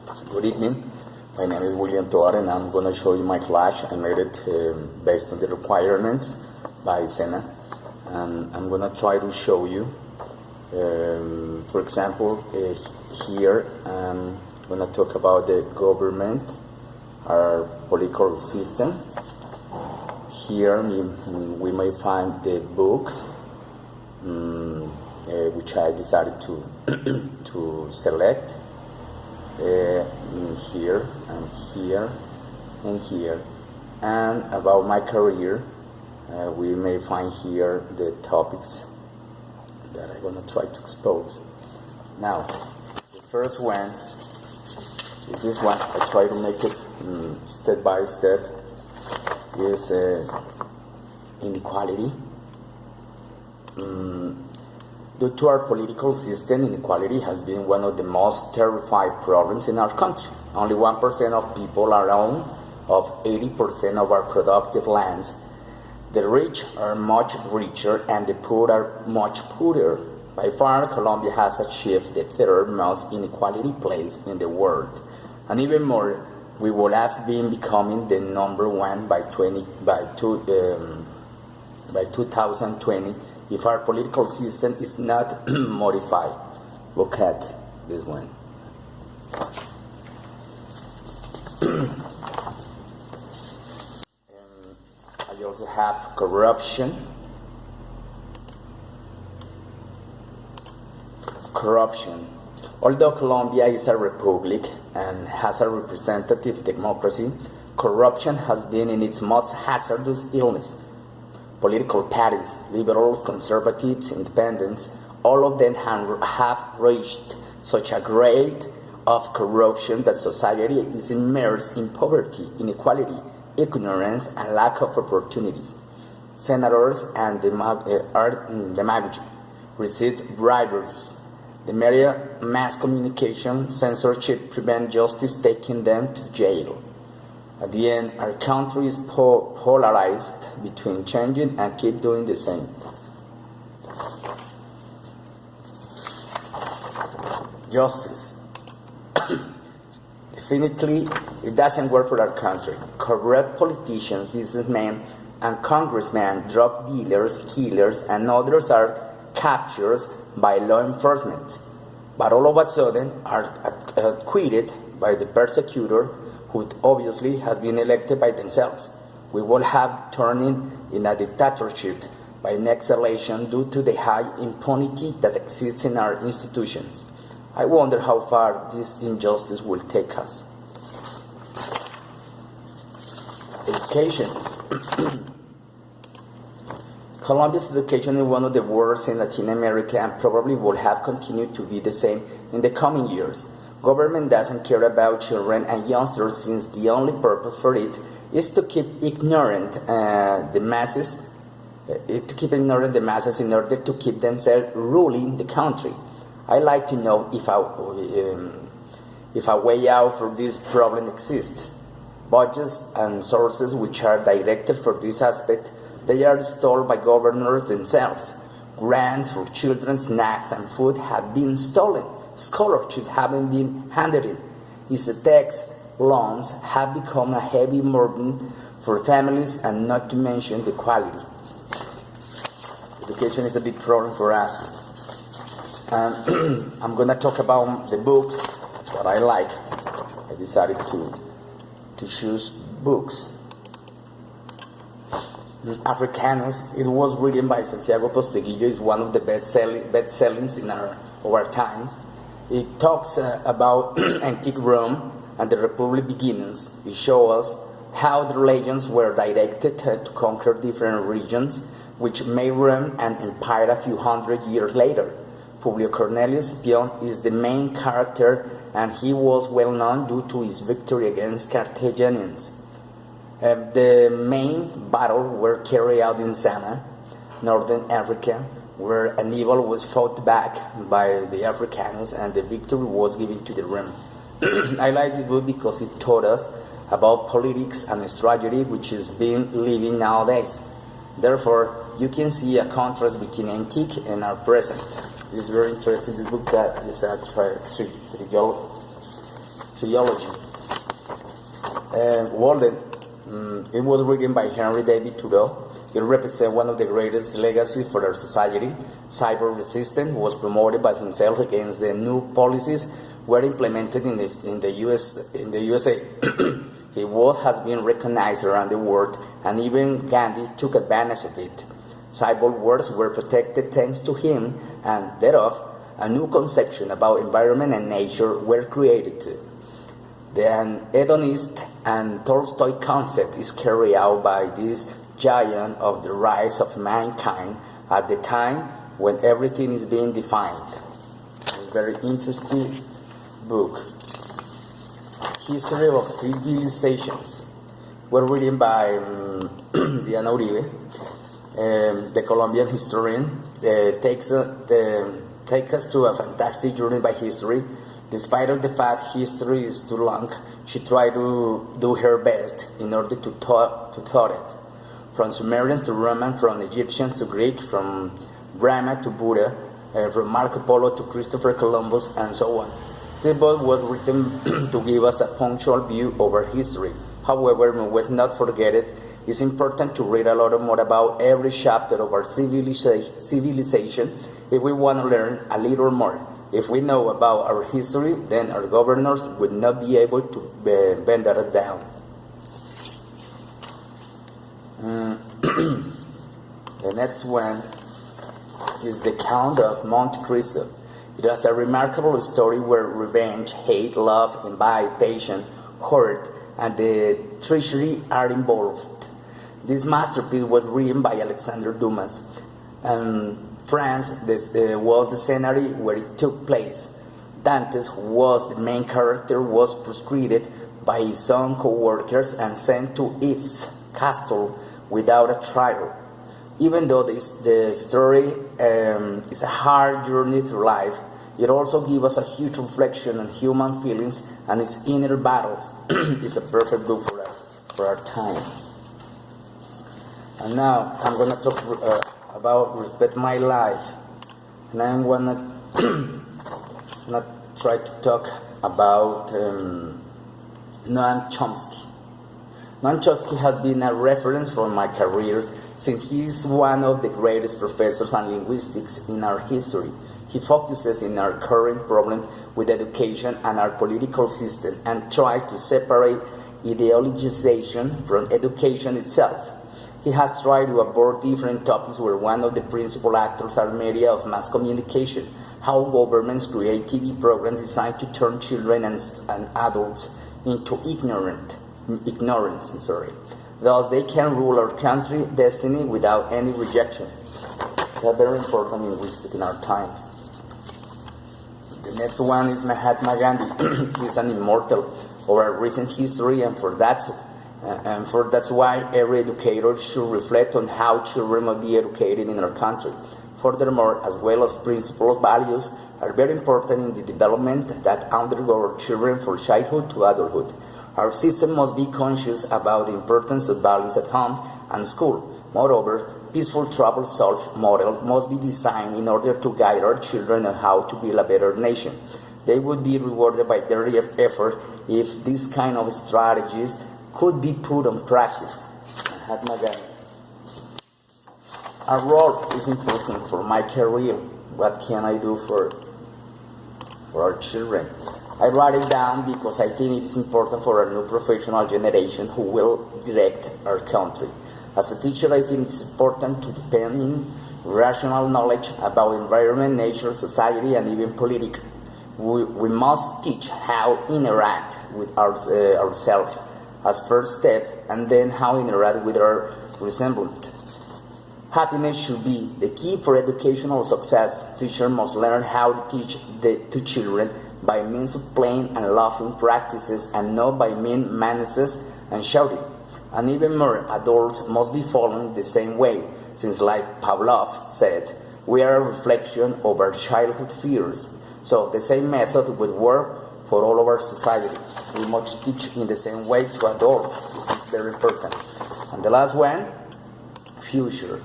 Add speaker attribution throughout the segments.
Speaker 1: Good evening. My name is William Toar, and I'm going to show you my flash. I made it based on the requirements by Sena, and I'm going to try to show you. For example, here I'm going to talk about the government, our political system. Here we may find the books, which I decided to select. Here and here and here, and about my career, we may find here the topics that I'm going to try to expose. Now, the first one is this one. I try to make it step by step. Is inequality. Due to our political system, inequality has been one of the most terrifying problems in our country. Only 1% of people are owned of 80% of our productive lands. The rich are much richer and the poor are much poorer. By far, Colombia has achieved the third most inequality place in the world. And even more, we would have been becoming the number one by 2020 if our political system is not modified. Look at this one. I also have corruption. Although Colombia is a republic and has a representative democracy, corruption has been in its most hazardous illness. Political parties, liberals, conservatives, independents, all of them have reached such a grade of corruption that society is immersed in poverty, inequality, ignorance, and lack of opportunities. Senators and demagogues receive briberies. The media, mass communication, censorship prevent justice taking them to jail. At the end, our country is polarized between changing and keep doing the same. Justice. Definitely, it doesn't work for our country. Corrupt politicians, businessmen, and congressmen, drug dealers, killers, and others are captured by law enforcement, but all of a sudden are acquitted by the persecutor, who obviously has been elected by themselves. We will have turned in a dictatorship by next election due to the high impunity that exists in our institutions. I wonder how far this injustice will take us. Education. Colombia's education is one of the worst in Latin America and probably will have continued to be the same in the coming years. Government doesn't care about children and youngsters since the only purpose for it is to keep ignorant the masses, in order to keep themselves ruling the country. I like to know if a way out for this problem exists. Budgets and sources which are directed for this aspect, they are stolen by governors themselves. Grants for children, snacks, and food have been stolen. Scholarships haven't been handed in. Tax loans have become a heavy burden for families, and not to mention the quality. Education is a big problem for us. And I'm going to talk about the books, what I like. I decided to choose books. Africanos, it was written by Santiago Posteguillo, is one of the best-sellings in our times. It talks about antique Rome and the Republic beginnings. It shows us how the legends were directed to conquer different regions, which made Rome an empire a few hundred years later. Publio Cornelius Scipion is the main character, and he was well known due to his victory against Carthaginians. The main battles were carried out in Sama, northern Africa, where Hannibal was fought back by the Africanos and the victory was given to the Rome. I like this book because it taught us about politics and strategy, which is being living nowadays. Therefore, you can see a contrast between antique and our present. It's very interesting. This book is a theology. Walden, it was written by Henry David Thoreau. It represents one of the greatest legacies for our society. Cyber resistance was promoted by himself against the new policies were implemented in the USA. His work has been recognized around the world, and even Gandhi took advantage of it. Cyber wars were protected thanks to him, and thereof, a new conception about environment and nature were created too. The hedonist and Tolstoy concept is carried out by this giant of the rise of mankind at the time when everything is being defined. It's a very interesting book. History of Civilizations were written by Diana Uribe, the Colombian historian. Takes us to a fantastic journey by history. Despite of the fact history is too long, she tried to do her best in order to thought it. From Sumerian to Roman, from Egyptian to Greek, from Brahma to Buddha, from Marco Polo to Christopher Columbus, and so on. This book was written to give us a punctual view over history. However, we must not forget it. It's important to read a lot more about every chapter of our civilization if we want to learn a little more. If we know about our history, then our governors would not be able to bend that down. The next one is The Count of Monte Cristo. It has a remarkable story where revenge, hate, love, envy, passion, hurt, and the treachery are involved. This masterpiece was written by Alexander Dumas, and France was the scenario where it took place. Dantes, who was the main character, was prosecuted by his own co-workers and sent to Yves Castle without a trial. Even though the story is a hard journey through life, it also gives us a huge reflection on human feelings and its inner battles. It's a perfect book for our times. And now I'm going to talk about Respect My Life. And I'm going to try to talk about Noam Chomsky. Noam Chomsky has been a reference for my career since he is one of the greatest professors on linguistics in our history. He focuses in our current problem with education and our political system and tries to separate ideologization from education itself. He has tried to abord different topics where one of the principal actors are media of mass communication, how governments create TV programs designed to turn children and adults into ignorance. Thus, they can rule our country destiny without any rejection. It's very important linguistic in our times. The next one is Mahatma Gandhi. He's an immortal of our recent history, and that's why every educator should reflect on how children must be educated in our country. Furthermore, as well as principles, values are very important in the development that undergo our children from childhood to adulthood. Our system must be conscious about the importance of values at home and school. Moreover, peaceful trouble-solve models must be designed in order to guide our children on how to build a better nation. They would be rewarded by their effort if these kind of strategies could be put on practice. Mahatma Gandhi. Our role is important for my career. What can I do for our children? I write it down because I think it is important for our new professional generation who will direct our country. As a teacher, I think it's important to depend on rational knowledge about environment, nature, society, and even politics. We must teach how to interact with ourselves as first step, and then how to interact with our resemblance. Happiness should be the key for educational success. Teachers must learn how to teach to children by means of playing and laughing practices, and not by mean menaces and shouting. And even more, adults must be following the same way, since like Pavlov said, we are a reflection of our childhood fears. So the same method would work for all of our society. We must teach in the same way to adults. This is very important. And the last one, future.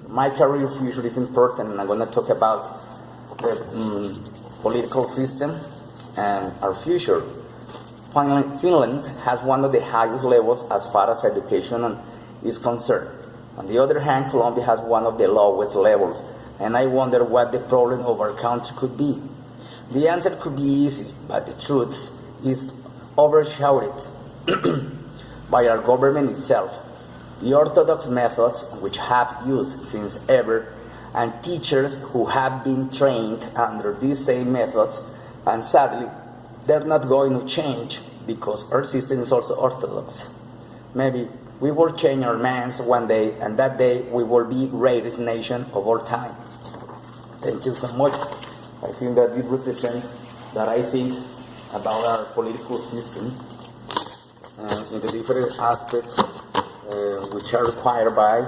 Speaker 1: My career future is important, and I'm going to talk about the political system, and our future. Finland has one of the highest levels as far as education is concerned. On the other hand, Colombia has one of the lowest levels, and I wonder what the problem of our country could be. The answer could be easy, but the truth is overshadowed by our government itself. The orthodox methods which have used since ever, and teachers who have been trained under these same methods, and sadly, they're not going to change because our system is also orthodox. Maybe we will change our minds one day, and that day we will be the greatest nation of all time. Thank you so much. I think that it represents that I think about our political system in the different aspects which are required by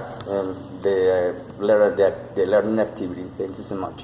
Speaker 1: the learning activity. Thank you so much.